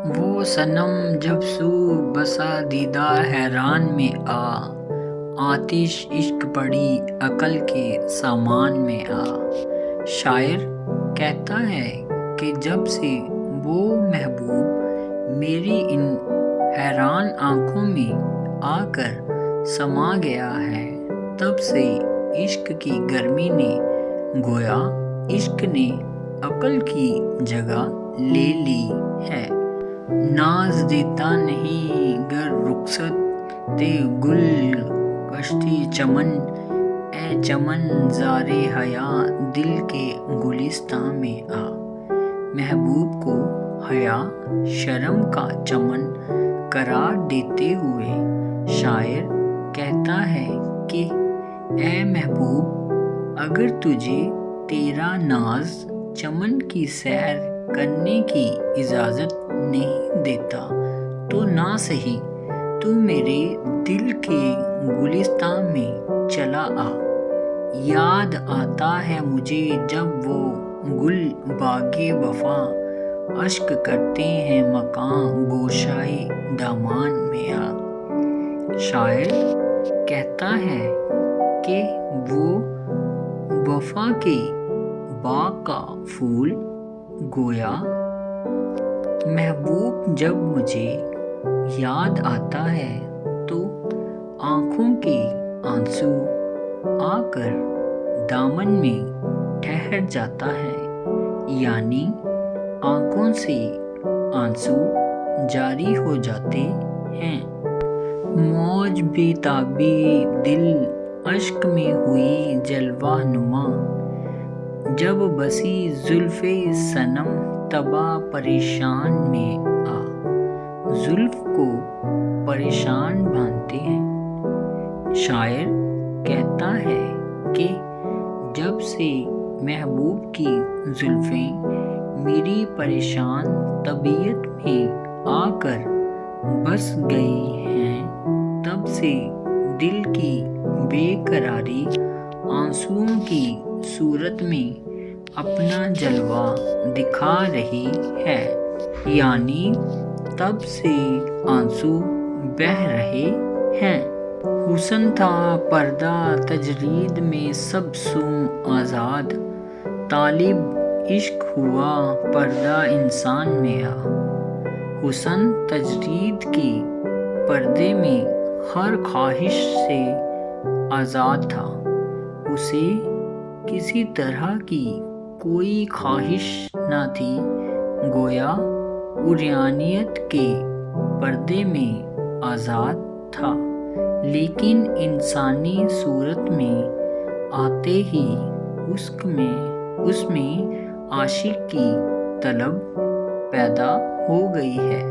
وہ صنم جب سو بسا دیدہ حیران میں آتش عشق پڑی عقل کے سامان میں شاعر کہتا ہے کہ جب سے وہ محبوب میری ان حیران آنکھوں میں آ کر سما گیا ہے، تب سے عشق کی گرمی نے گویا عشق نے عقل کی جگہ لے لی ہے۔ ناز دیتا نہیں گر رخصت گل کشتی چمن، اے چمن زارِ حیا دل کے گلستاں میں محبوب کو حیا شرم کا چمن قرار دیتے ہوئے شاعر کہتا ہے کہ اے محبوب، اگر تجھے تیرا ناز چمن کی سیر کرنے کی اجازت نہیں دیتا تو نہ سہی تو میرے دل کے گلستاں میں چلا یاد آتا ہے مجھے جب وہ گل باغِ وفا اشک کرتے ہیں مکاں گوشائے دامان میں شاعر کہتا ہے کہ وہ وفا کے باغ کا پھول گویا محبوب جب مجھے یاد آتا ہے تو آنکھوں کے آنسو آ کر دامن میں ٹھہر جاتا ہے، یعنی آنکھوں سے آنسو جاری ہو جاتے ہیں۔ موج بے تابی دل اشک میں ہوئی جلوہ نما، جب بسی زلفِ صنم تباہ پریشان میں زلف کو پریشان باندھتے ہیں۔ شاعر کہتا ہے کہ جب سے محبوب کی زلفیں میری پریشان طبیعت میں آ کر بس گئی ہیں، تب سے دل کی بے قراری آنسوؤں کی صورت میں اپنا جلوہ دکھا رہی ہے، یعنی تب سے آنسو بہہ رہے ہیں۔ حسن تھا پردہ تجرید میں سب سوں آزاد، طالب عشق ہوا پردہ انسان میں حسن تجرید کے پردے میں ہر خواہش سے آزاد تھا، اسے کسی طرح کی کوئی خواہش نہ تھی، گویا عریانیت کے پردے میں آزاد تھا، لیکن انسانی صورت میں آتے ہی اس میں عاشق کی طلب پیدا ہو گئی ہے۔